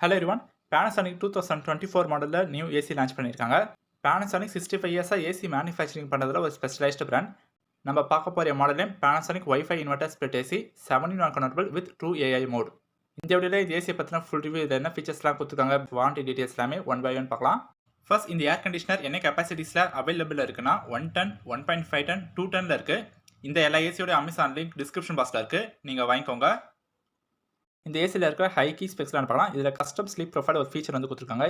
Hello everyone, Panasonic 2024 மாடலில் new AC launch பண்ணியிருக்காங்க. Panasonic 65 இயர்ஸாக ஏசி மேனுஃபேக்சரிங் பண்ணுறதுல ஒரு ஸ்பெஷலைஸ்டு பிராண்ட். நம்ம பார்க்க போகிற மாடலே Panasonic Wi-Fi inverter split AC 7-in-1 convertible with true AI mode. இந்த வீடியோவில் இந்த ஏசியை பற்றின ஃபுல் ரிவ்யூ இதில் என்ன ஃபீச்சர்ஸ்லாம் கொடுத்துருக்காங்க, வாரண்டி டீட்டெயில்ஸ் எல்லாமே ஒன் பை ஒன் பார்க்கலாம். ஃபர்ஸ்ட் இந்த ஏர் கண்டிஷனர் என்ன கெப்பாசிட்டிஸில் அவைலபிள் இருக்குன்னா 1 டன், 1.5 டன், 2 டனில் இருக்குது. இந்த எல்லா ஏசியோட அமேசான் லிங்க் டிஸ்கிரிப்ஷன் பாக்ஸில் இருக்குது, நீங்கள் வாங்கிக்கோங்க. இந்த ஏசியில் இருக்கிற ஹை கீ ஸ்பெக்ஸ்லாம் பார்க்கலாம். இதில் கஸ்டம் ஸ்லீப் ப்ரொஃபைல் ஒரு ஃபீச்சர் வந்து கொடுத்துருக்காங்க.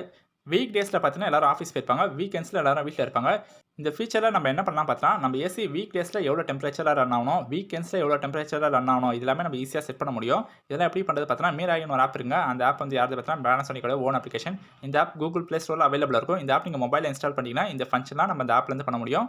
வீக் டேஸில் பார்த்தீங்கன்னா எல்லாரும் ஆஃபீஸ் போயிருப்பாங்க, வீக்கெண்ட்ஸில் எல்லாரும் வீட்டில் இருப்பாங்க. இந்த ஃபீச்சரில் நம்ம என்ன பண்ணலாம் பார்த்தீங்கன்னா, நம்ம ஏசி வீக் டேஸில் எவ்வளோ டெம்பரேச்சராக ரன் ஆகணும், வீக்கெண்ட்ஸில் எவ்வளோ டெம்பரேச்சராக ரன் ஆகணும், இது எல்லாமே நம்ம ஈஸியாக செட் பண்ண முடியும். இதெல்லாம் எப்படி பண்ணுறது பார்த்தீங்கன்னா, மீராயின் ஒரு ஆப் இருங்க. அந்த ஆப் வந்து யாராவது பார்த்தீங்கன்னா Panasonic ஓன் அப்ளிகேஷன். இந்த ஆப் கூகுள் ப்ளே ஸ்டோரில் அவைலபிள் இருக்கும். இந்த ஆப் நீங்கள் மொபைலில் இன்ஸ்டால் பண்ணிங்கன்னா இந்த ஃபங்க்ஷன்லாம் நம்ம இந்த ஆப்லேருந்து பண்ண முடியும்.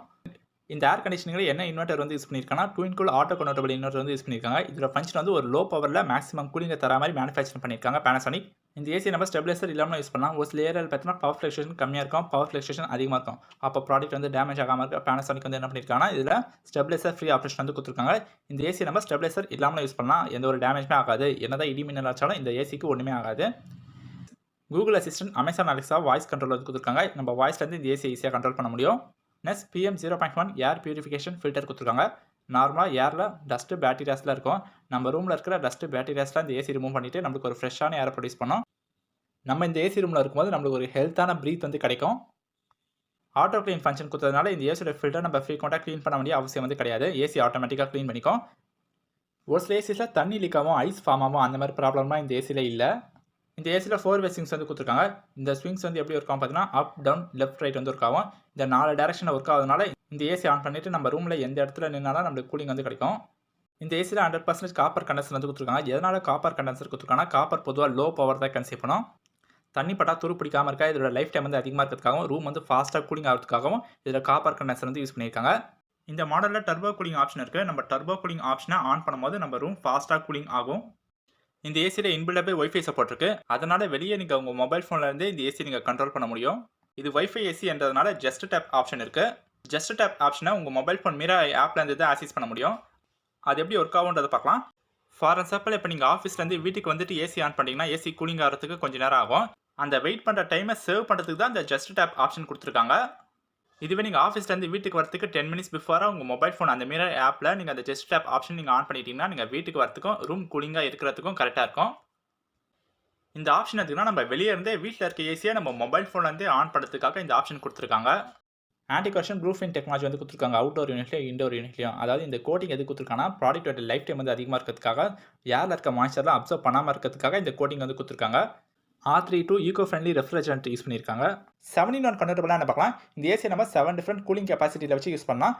இந்த ஏர் கண்டிஷனிங்கில் என்ன இன்வெர்ட்டர் வந்து யூஸ் பண்ணியிருக்காங்கன்னா, twin cool auto convertible inverter வந்து யூஸ் பண்ணியிருக்காங்க. இதோட ஃபங்க்ஷன் வந்து ஒரு லோ பவரில் மேக்ஸிமம் கூலிங்கை தர மாதிரி மேனுஃபேக்சர் பண்ணியிருக்காங்க Panasonic. இந்த ஏசி நம்ம ஸ்டெபிலைசர் இல்லாமல் யூஸ் பண்ணலாம். ஒரு சில ஏரியாவில் பார்த்தீங்கன்னா பவர் ஃப்ளக்சுவேஷன் கம்மியாக இருக்கும், பவர் ஃப்ளக்சுவேஷன் அதிகமாக இருக்கும். அப்போ ப்ராடக்ட் வந்து டேமேஜ் ஆகாமல் இருக்க Panasonic வந்து என்ன பண்ணியிருக்காங்கன்னா, இதில் ஸ்டெபிலைசர் ஃப்ரீ ஆப்ஷன் வந்து கொடுத்துருக்காங்க. இந்த ஏசி நம்ம ஸ்டெபிலைசர் இல்லாமல் யூஸ் பண்ணலாம், எந்த ஒரு டேமேஜுமே ஆகாது. என்னதான் இடி மின்னல் ஆச்சாலும் இந்த ஏசிக்கு ஒன்றுமே ஆகாது. Google assistant, Amazon Alexa voice control வந்து கொடுத்துருக்காங்க. நம்ம வாய்ஸ்லேருந்து இந்த ஏசி ஈஸியாக கண்ட்ரோல் பண்ண முடியும். நெக்ஸ்ட் PM0.1 ஏர் பியூரிஃபிகேஷன் ஃபில்டர் கொடுத்துருக்காங்க. நார்மலாக ஏரில் டஸ்ட்டு பேக்டீரியாஸ்லாம் இருக்கும். நம்ம ரூமில் இருக்கிற டஸ்ட்டு பேக்டீரியாஸ்லாம் இந்த ஏசி ரிமூவ் பண்ணிவிட்டு நம்மளுக்கு ஒரு ஃப்ரெஷ்ஷான ஏரை ப்ரொடியூஸ் பண்ணோம். நம்ம இந்த ஏசி ரூமில் இருக்கும்போது நம்மளுக்கு ஒரு ஹெல்த்தான ப்ரீத் வந்து கிடைக்கும். ஆட்டோ க்ளீன் ஃபங்க்ஷன் கொடுத்ததுனால இந்த ஏசியோட ஃபில்டர் நம்ம ஃப்ரீக்வெண்ட்டாக க்ளீன் பண்ண வேண்டிய அவசியம் வந்து கிடையாது. ஏசி ஆட்டோமேட்டிக்காக க்ளீன் பண்ணிக்கும். ஒரு சில ஏசிஸில் தண்ணி லீக்காகவும் ஐஸ் ஃபார்ம் ஆகும், அந்த மாதிரி ப்ராப்ளம்லாம் இந்த ஏசியில் இல்லை. இந்த ஏசியில் 4-way ஸ்விங்ஸ் வந்து கொடுத்துருக்காங்க. இந்த ஸ்விங்ஸ் வந்து எப்படி ஒர்க் ஆகும் பார்த்தீங்கன்னா, அப், டவுன், லெஃப்ட், ரைட் வந்து ஒர்க் ஆகும். இந்த 4 டேரக்ஷனில் ஒர்க் ஆகுதுனால இந்த ஏசி ஆன் பண்ணிவிட்டு நம்ம ரூமில் எந்த இடத்துல நின்னாலும் நம்மளுக்கு கூலிங் வந்து கிடைக்கும். இந்த ஏசியில் 100% காப்பர் கண்டென்சர் வந்து கொடுத்துருக்காங்க. எதனால் காப்பர் கண்டென்சர் கொடுத்துருக்காங்கன்னா, காப்பர் பொதுவாக லோ பவர் தான் கன்சியூம் பண்ணும். தண்ணி பட்டா துரு பிடிக்காமல் இருக்கா, இதோட லைஃப் டைம் வந்து அதிகமாக இருக்கிறதுக்காகவும் ரூம் வந்து ஃபாஸ்ட்டாக கூலிங் ஆகிறதுக்காகவும் இதில் காப்பர் கண்டென்சர் வந்து யூஸ் பண்ணியிருக்காங்க. இந்த மாடலில் டர்போ கூலிங் ஆப்ஷன் இருக்குது. நம்ம டர்போ கூலிங் ஆப்ஷனை ஆன் பண்ணும்போது நம்ம ரூம் ஃபாஸ்ட்டாக கூலிங் ஆகும். இந்த ஏசியில் இன்பில்டாகவே வைஃபை சப்போர்ட் இருக்குது. அதனால் வெளியே நீங்கள் உங்கள் மொபைல் ஃபோன்லேருந்து இந்த ஏசி நீங்கள் கண்ட்ரோல் பண்ண முடியும். இது வைஃபை ஏசி என்றதுனால ஜஸ்ட் டேப் ஆப்ஷன் இருக்குது. ஜஸ்ட் டேப் ஆப்ஷனை உங்கள் மொபைல் ஃபோன் மீரா ஆப்லேருந்து தான் ஆக்சஸ் பண்ண முடியும். அது எப்படி ஒர்க் ஆகுன்றதை பார்க்கலாம். ஃபார் எக்ஸாம்பிள், இப்போ நீங்கள் ஆஃபீஸ்லேருந்து வீட்டுக்கு வந்துட்டு ஏசி ஆன் பண்ணிங்கன்னா ஏசி கூலிங் ஆகிறதுக்கு கொஞ்சம் நேரம் ஆகும். அந்த வெயிட் பண்ணுற டைமை சேவ் பண்ணுறதுக்கு தான் இந்த ஜஸ்ட் டேப் ஆப்ஷன் கொடுத்துருக்காங்க. இதுவே நீங்கள் ஆஃபீஸ்லேருந்து வீட்டுக்கு வரத்துக்கு 10 minutes பிஃபோராக உங்கள் மொபைல் ஃபோன் அந்த மீரா ஆப்பில் நீங்கள் அந்த ஜஸ்ட் டேப் ஆப்ஷன் நீங்கள் ஆன் பண்ணிட்டீங்கன்னா நீங்கள் வீட்டுக்கு வரத்துக்கும் ரூம் கூலிங்காக இருக்கிறதுக்கும் கரெக்டாக இருக்கும். இந்த ஆப்ஷன் எடுத்துக்கினா நம்ம வெளியே இருந்தே வீட்டில் இருக்க ஏசியை நம்ம மொபைல் ஃபோன்லேருந்தே ஆன் பண்ணுறதுக்காக இந்த ஆப்ஷன் கொடுத்துருக்காங்க. ஆன்டி கர்ஷன் ப்ரூஃபிங் டெக்னாலஜி வந்து கொடுத்துருக்காங்க அவுட்டோர் யூனிட்லையும் இன்டோர் யூனிட்லையும். அதாவது இந்த கோட்டிங் எது கொடுத்துருக்காங்கன்னா, ப்ராடக்ட்டோட லைஃப் டைம் வந்து அதிகமாக இருக்கிறதுக்காக, ஏரில் இருக்க மாய்ச்சர்லாம் அப்சர்வ் பண்ணாமல் இருக்கிறதுக்காக இந்த கோட்டிங் வந்து கொடுத்துருக்காங்க. R32 eco friendly refrigerant use பண்ணியிருக்காங்க. 7-in-1 கன்வெர்ட்டபிளாக என்ன பார்க்கலாம். இந்த ஏசியை நம்ம 7 டிஃப்ரெண்ட் கூலிங் கெப்பாசிட்டியில் வச்சு யூஸ் பண்ணலாம்.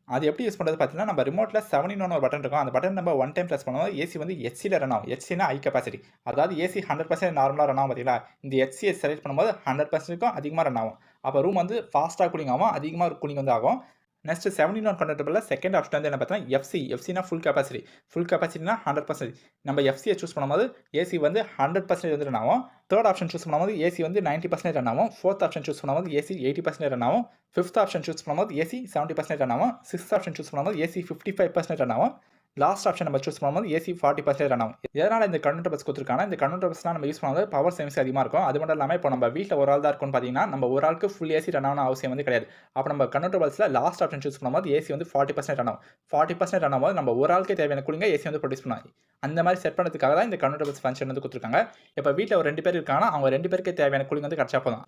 அது எப்படி யூஸ் பண்ணுறது பார்த்தீங்கன்னா, நம்ம ரிமோட்டில் 7-in-1 ஒரு பட்டன் இருக்கும். அந்த பட்டன் நம்ம 1 டைம் ப்ரெஸ் பண்ணும்போது ஏசி வந்து HCயில் ரன் ஆகும். HCனா ஹை கெப்பாசிட்டி. அதாவது ஏசி 100% நார்மலாக ரன் ஆகும் பார்த்தீங்களா. இந்த HCயை செலக்ட் பண்ணும்போது 100%க்கும் அதிகமாக ரன் ஆகும். அப்போ ரூம் வந்து ஃபாஸ்ட்டாக கூலிங் ஆகும், அதிகமாக கூலிங் வந்து ஆகும். நெக்ஸ்ட் 7-in-1 கன்வெர்ட்டபிளில் செகண்ட் ஆப்ஷன் வந்து என்ன பார்த்தீங்கன்னா எஃப்சினா ஃபுல் கெப்பாசிட்டி. ஃபுல் கெப்பாசிட்டினா 100%. நம்ம எஃப்சியை சூஸ் பண்ணும்போது ஏசி வந்து 100% வந்து ரன் ஆகும். தேர்ட் ஆப்ஷன் சூஸ் பண்ணும்போது ஏசி வந்து 90% ரன் ஆகும். ஃபோர்த் ஆப்ஷன் சூஸ் பண்ணும்போது ஏசி 80% ரன் ஆகும். ஃபிஃப்த் ஆப்ஷன் சூஸ் பண்ணும்போது ஏசி 70% ரன் ஆகும். சிக்ஸ்த் ஆப்ஷன் சூஸ் பண்ணும்போது ஏசி 55% ரன் ஆகும். லாஸ்ட் ஆப்ஷன் நம்ம சூஸ் பண்ணும்போது ஏசி 40% ரன் ஆகும். எதனால் இந்த கன்வெர்ட்டபிள்ஸ் கொடுத்துருக்காங்க, இந்த கன்வெர்ட்டபிள்ஸ்லாம் நம்ம யூஸ் பண்ணும்போது பவர் சேவிங்ஸ் அதிகமாக இருக்கும். அது மட்டும் இல்லாமல் இப்போ நம்ம வீட்டில் ஒரு ஆள் தான் இருக்கும்னு பார்த்தீங்கன்னா, நம்ம ஒரு ஆளுக்கு ஃபுல் ஏசி ரன் ஆகணும் அவசியம் வந்து கிடையாது. அப்போ நம்ம கன்வெர்ட்டபிள்ஸில் லாஸ்ட் ஆப்ஷன் சூஸ் பண்ணும்போது ஏசி வந்து 40% ரன் ஆகும். 40% ரன் ஆகும்போது நம்ம ஒரு ஆளுக்கே தேவையான கூலிங்க ஏசி வந்து ப்ரொடியூஸ் பண்ணுவாங்க. அந்த மாதிரி செட் பண்ணுறதுக்காக தான் இந்த கன்வெர்ட்டபிள்ஸ் ஃபங்க்ஷன் வந்து கொடுத்துருக்காங்க. இப்போ வீட்டில் ஒரு 2 பேர் இருக்காங்கன்னா அவங்க 2 பேருக்கு தேவையான கூலிங் வந்து கிடச்சா போதும்.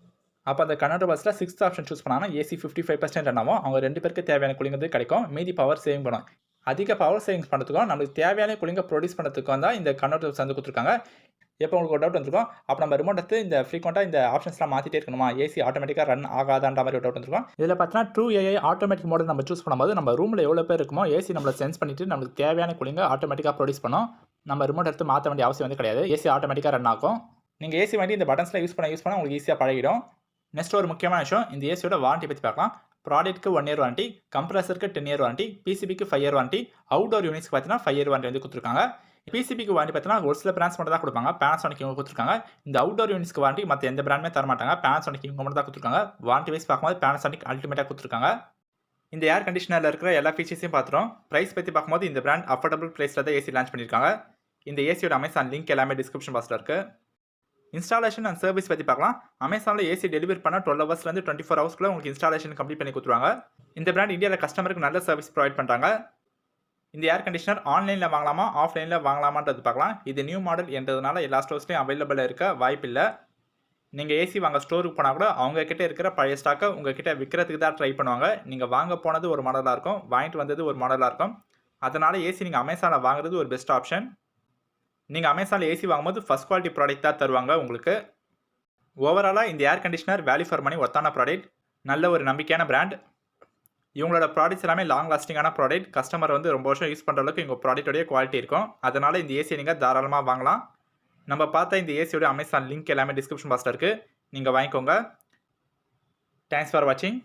அப்போ அந்த கன்வெர்ட்டபிள்ஸில் 6th ஆப்ஷன் சூஸ் பண்ணாங்கன்னா ஏசி 55% ரன் ஆகும். அவங்க 2 பேருக்கு தேவையான கூலிங் வந்து கிடைக்கும். மீதி பவர் சேவிங் பண்ணும். அதிக பவர் சேவிங்ஸ் பண்ணுறதுக்கும் நம்மளுக்கு தேவையான கூலிங்கை ப்ரொடியூஸ் பண்ணுறதுக்கும் தான் இந்த கன்வெர்ட்டபிள்ஸ் வந்து கொடுத்துருக்காங்க. எப்போ உங்களுக்கு ஒரு டவுட் வந்துருக்கும், அப்போ நம்ம ரிமோட் எடுத்து இந்த ஃப்ரீக்வெண்ட்டாக இந்த ஆப்ஷன்ஸ்லாம் மாற்றிட்டே இருக்கணுமா, ஏசி ஆட்டோமேட்டிக்காக ரன் ஆகாதான்ற மாதிரி ஒரு டவுட் வந்துருக்கும். இதில் பார்த்தீங்கன்னா ட்ரூ ஏஐ ஆட்டோமேட்டிக் மோட் நம்ம சூஸ் பண்ணும்போது நம்ம ரூமில் எவ்வளோ பேர் இருக்குமோ ஏசி நம்மளை சென்ஸ் பண்ணிவிட்டு நம்மளுக்கு தேவையான கூலிங்கை ஆட்டோமேட்டிக்காக ப்ரொடியூஸ் பண்ணும். நம்ம ரிமோட் எடுத்து மாற்ற வேண்டிய அவசியம் வந்து கிடையாது. ஏசி ஆட்டோமேட்டிக்காக ரன் ஆகும். நீங்கள் ஏசி வாங்கி இந்த பட்டன்ஸ்லாம் யூஸ் பண்ண உங்களுக்கு ஈஸியாக பழகிடும். நெக்ஸ்ட் ஒரு முக்கியமான விஷயம், இந்த ஏசியோட வாரண்டி பற்றி பார்க்கலாம். ப்ராடக்ட்க்கு 1 year வாரண்டி, கம்ப்ரஸருக்கு 10 year வாரண்டி, பிசிபிக்கு 5 year வாரண்டி, அவுட்டோர் யூனிட்ஸ்க்கு பார்த்தீங்கன்னா 5 year வாரண்டி வந்து கொடுத்துருக்காங்க. பிசிபிக்கு வாரண்டி பார்த்தீங்கன்னா ஒரு சில பிராண்ட்ஸ் மட்டும் தான் கொடுப்பாங்க. Panasonic இவங்க கொடுத்துருக்காங்க. இந்த அவுட்டோர் யூனிட்ஸ்க்கு வாரண்டி மற்ற எந்த பிராண்டுமே தர மாட்டாங்க. Panasonic இவங்க மட்டும் தான் கொடுத்துருக்காங்க. வாரண்டி வைஸ் பார்க்கும்போது Panasonic அல்டிமேட்டாக கொடுத்துருக்காங்க. இந்த ஏர் கண்டிஷனரில் இருக்கிற எல்லா ஃபீச்சர்ஸையும் பார்த்துறோம். ப்ரைஸ் பற்றி பார்க்கும்போது இந்த பிராண்ட் அஃபோர்டபுள் ப்ரைஸில் தான் ஏசி லான்ச் பண்ணியிருக்காங்க. இந்த ஏசியோட அமேசான் லிங்க் எல்லாமே டிஸ்கிரிப்ஷன் பாக்ஸில் இருக்குது. இன்ஸ்டாலேஷன் அண்ட் சர்வீஸ் பற்றி பார்க்கலாம். அமேசானில் ஏசி டெலிவரி பண்ண 12 ஹவர்ஸ்லேருந்து 24 ஹவர்ஸ்க்குள்ள உங்களுக்கு இன்ஸ்டாலேஷன் கம்ப்ளீட் பண்ணி கொடுத்துருவாங்க. இந்த பிராண்ட் இந்தியாவில் கஸ்டமருக்கு நல்ல சர்வீஸ் ப்ரொவைட் பண்ணுறாங்க. இந்த ஏர் கண்டிஷனர் ஆன்லைனில் வாங்கலாமா ஆஃப்லைனில் வாங்கலாமான்றது பார்க்கலாம். இது நியூ மாடல் என்றதுனால எல்லா ஸ்டோர்ஸ்லையும் அவைலபிளாக இருக்க வாய்ப்பில்லை. நீங்கள் ஏசி வாங்க ஸ்டோருக்கு போனால் கூட அவங்க கிட்டே இருக்கிற பழைய ஸ்டாக்கை உங்ககிட்ட விற்கிறதுக்கு தான் ட்ரை பண்ணுவாங்க. நீங்கள் வாங்க போனது ஒரு மாடலாக இருக்கும், வாங்கிட்டு வந்தது ஒரு மாடலாக இருக்கும். அதனால் ஏசி நீங்கள் அமேசானில் வாங்குறது ஒரு பெஸ்ட் ஆப்ஷன். நீங்கள் அமேசானில் ஏசி வாங்கும்போது ஃபஸ்ட் குவாலிட்டி ப்ராடக்ட் தான் தருவாங்க உங்களுக்கு. ஓவராலாக இந்த air conditioner value for money ஒர்த்தான ப்ராடக்ட், நல்ல ஒரு நம்பிக்கையான பிராண்ட். இவங்களோட ப்ராடக்ட்ஸ் எல்லாமே லாங் லாஸ்டிங்கான ப்ராடக்ட். கஸ்டமர் வந்து ரொம்ப வருஷம் யூஸ் பண்ணுற அளவுக்கு இவங்க ப்ராடக்டோடைய குவாலிட்டி இருக்கும். அதனால் இந்த ஏசியை நீங்கள் தாராளமாக வாங்கலாம். நம்ம பார்த்த இந்த ஏசியோட அமேசான் லிங்க் எல்லாமே டிஸ்கிரிப்ஷன் பாக்ஸில் இருக்குது, நீங்கள் வாங்கிக்கோங்க. தேங்க்ஸ் ஃபார் வாட்சிங்.